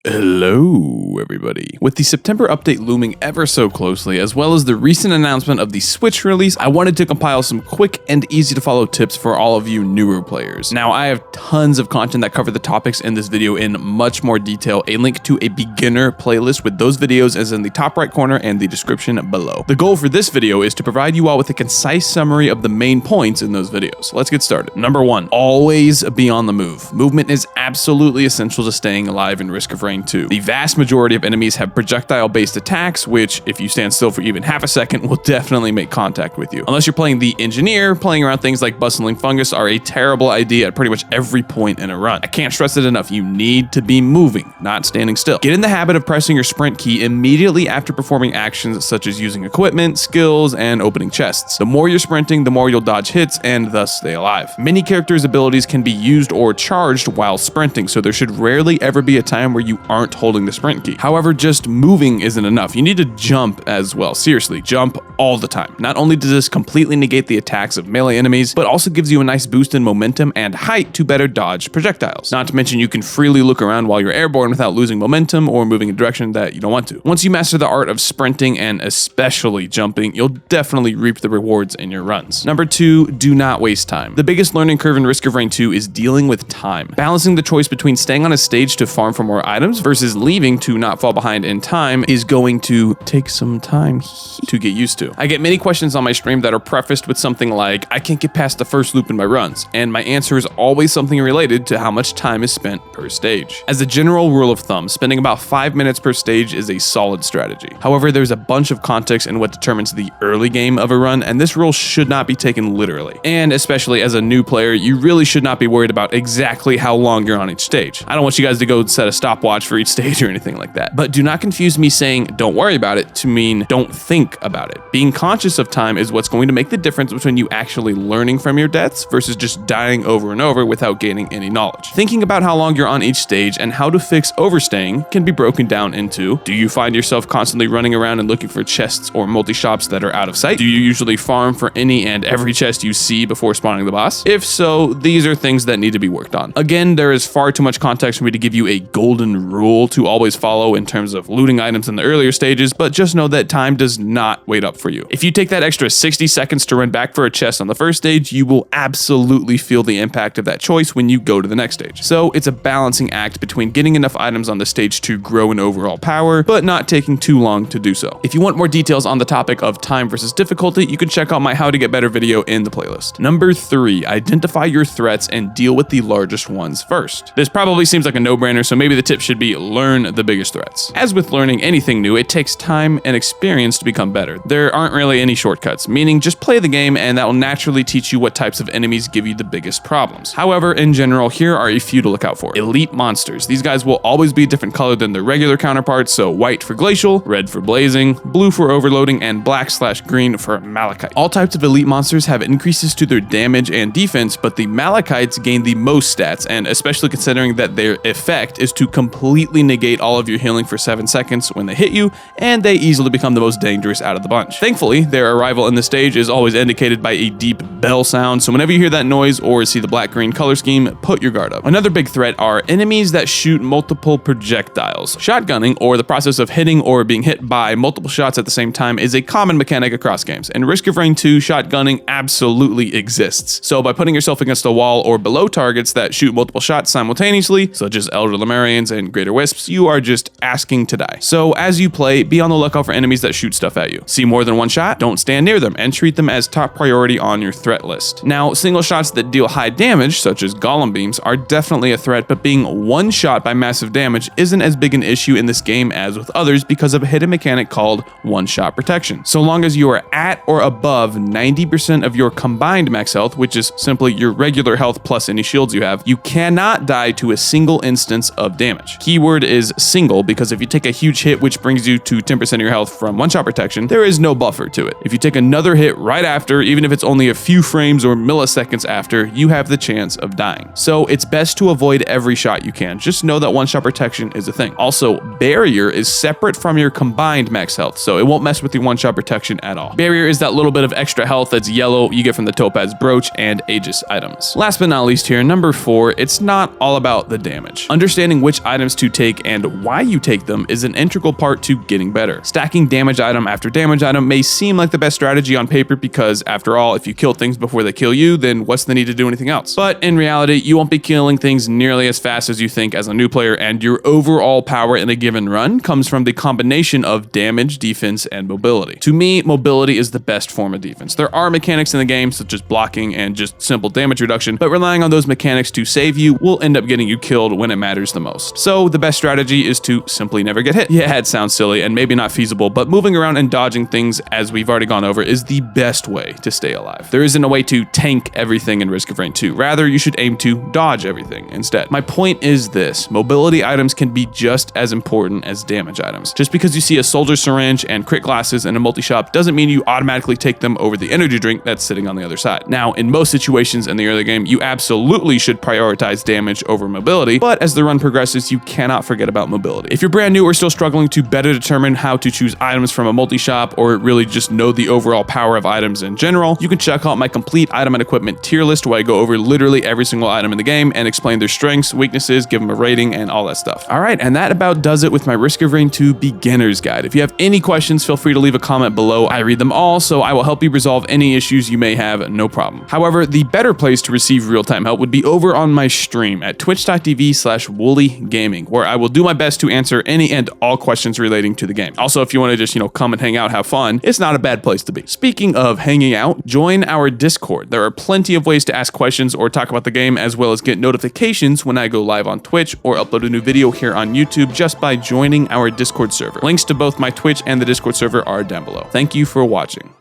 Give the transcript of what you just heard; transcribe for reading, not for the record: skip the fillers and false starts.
Hello, everybody. With the September update looming ever so closely, as well as the recent announcement of the Switch release, I wanted to compile some quick and easy to follow tips for all of you newer players. Now, I have tons of content that cover the topics in this video in much more detail. A link to a beginner playlist with those videos is in the top right corner and the description below. The goal for this video is to provide you all with a concise summary of the main points in those videos. Let's get started. Number 1, always be on the move. Movement is absolutely essential to staying alive in Risk of Rain 2. The vast majority of enemies have projectile-based attacks, which, if you stand still for even half a second, will definitely make contact with you. Unless you're playing the engineer, playing around things like bustling fungus are a terrible idea at pretty much every point in a run. I can't stress it enough, you need to be moving, not standing still. Get in the habit of pressing your sprint key immediately after performing actions such as using equipment, skills, and opening chests. The more you're sprinting, the more you'll dodge hits and thus stay alive. Many characters' abilities can be used or charged while sprinting, so there should rarely ever be a time where you aren't holding the sprint key. However, just moving isn't enough. You need to jump as well. Seriously, jump all the time. Not only does this completely negate the attacks of melee enemies, but also gives you a nice boost in momentum and height to better dodge projectiles. Not to mention you can freely look around while you're airborne without losing momentum or moving in a direction that you don't want to. Once you master the art of sprinting and especially jumping, you'll definitely reap the rewards in your runs. Number 2, do not waste time. The biggest learning curve in Risk of Rain 2 is dealing with time. Balancing the choice between staying on a stage to farm for more items versus leaving to not fall behind in time is going to take some time to get used to. I get many questions on my stream that are prefaced with something like, I can't get past the first loop in my runs, and my answer is always something related to how much time is spent per stage. As a general rule of thumb, spending about 5 minutes per stage is a solid strategy. However, there's a bunch of context in what determines the early game of a run, and this rule should not be taken literally. And especially as a new player, you really should not be worried about exactly how long you're on each stage. I don't want you guys to go set a stopwatch for each stage or anything like that. But do not confuse me saying don't worry about it to mean don't think about it. Being conscious of time is what's going to make the difference between you actually learning from your deaths versus just dying over and over without gaining any knowledge. Thinking about how long you're on each stage and how to fix overstaying can be broken down into, do you find yourself constantly running around and looking for chests or multi-shops that are out of sight? Do you usually farm for any and every chest you see before spawning the boss? If so, these are things that need to be worked on. Again, there is far too much context for me to give you a golden rule to always follow in terms of looting items in the earlier stages, but just know that time does not wait up for you. If you take that extra 60 seconds to run back for a chest on the first stage, you will absolutely feel the impact of that choice when you go to the next stage. So it's a balancing act between getting enough items on the stage to grow in overall power, but not taking too long to do so. If you want more details on the topic of time versus difficulty, you can check out my How to Get Better video in the playlist. Number 3, identify your threats and deal with the largest ones first. This probably seems like a no-brainer, so maybe the tip should be learn the biggest threats. As with learning anything new, it takes time and experience to become better. There aren't really any shortcuts, meaning just play the game and that will naturally teach you what types of enemies give you the biggest problems. However, in general, here are a few to look out for. Elite monsters. These guys will always be a different color than their regular counterparts, so white for glacial, red for blazing, blue for overloading, and black/green for malachite. All types of elite monsters have increases to their damage and defense, but the malachites gain the most stats, and especially considering that their effect is to completely negate all of your healing for 7 seconds when they hit you, and they easily become the most dangerous out of the bunch. Thankfully, their arrival in the stage is always indicated by a deep bell sound, so whenever you hear that noise or see the black-green color scheme, put your guard up. Another big threat are enemies that shoot multiple projectiles. Shotgunning, or the process of hitting or being hit by multiple shots at the same time, is a common mechanic across games. In Risk of Rain 2, shotgunning absolutely exists. So by putting yourself against a wall or below targets that shoot multiple shots simultaneously, such as Elder Lemurians and Greater Wisps, you are just asking to die. So as you play, be on the lookout for enemies that shoot stuff at you. See more than one shot? Don't stand near them and treat them as top priority on your threat list. Now, single shots that deal high damage, such as golem beams, are definitely a threat, but being one shot by massive damage isn't as big an issue in this game as with others because of a hidden mechanic called one-shot protection. So long as you are at or above 90% of your combined max health, which is simply your regular health plus any shields you have, you cannot die to a single instance of damage. Keyword is single, because if you take a huge hit which brings you to 10% of your health from one-shot protection, there is no buffer to it. If you take another hit right after, even if it's only a few frames or milliseconds after, you have the chance of dying. So it's best to avoid every shot you can. Just know that one-shot protection is a thing. Also, barrier is separate from your combined max health, so it won't mess with your one-shot protection at all. Barrier is that little bit of extra health that's yellow you get from the Topaz Brooch and Aegis items. Last but not least here, number 4, it's not all about the damage. Understanding which items to take and why you take them is an integral part to getting better. Stacking damage item after damage item may seem like the best strategy on paper because, after all, if you kill things before they kill you, then what's the need to do anything else? But in reality, you won't be killing things nearly as fast as you think as a new player, and your overall power in a given run comes from the combination of damage, defense, and mobility. To me, mobility is the best form of defense. There are mechanics in the game, such as blocking and just simple damage reduction, but relying on those mechanics to save you will end up getting you killed when it matters the most. So the best strategy is to simply never get hit. Yeah, it sounds silly and maybe not feasible, but moving around and dodging things, as we've already gone over, is the best way to stay alive. There isn't a way to tank everything in Risk of Rain 2. Rather, you should aim to dodge everything instead. My point is this: mobility items can be just as important as damage items. Just because you see a soldier syringe and crit glasses in a multi-shop doesn't mean you automatically take them over the energy drink that's sitting on the other side. Now, in most situations in the early game, you absolutely should prioritize damage over mobility, but as the run progresses, you cannot forget about mobility. If you're brand new or still struggling to better determine how to choose items from a multi-shop, or really just know the overall power of items in general, you can check out my complete item and equipment tier list where I go over literally every single item in the game and explain their strengths, weaknesses, give them a rating, and all that stuff. Alright, and that about does it with my Risk of Rain 2 beginner's guide. If you have any questions, feel free to leave a comment below. I read them all, so I will help you resolve any issues you may have, no problem. However, the better place to receive real-time help would be over on my stream at twitch.tv/Woolie Gaming, where I will do my best to answer any and all questions relating to the game. Also, if you want to just, come and hang out, have fun, it's not a bad place to be. Speaking of hanging out, join our Discord. There are plenty of ways to ask questions or talk about the game, as well as get notifications when I go live on Twitch or upload a new video here on YouTube just by joining our Discord server. Links to both my Twitch and the Discord server are down below. Thank you for watching.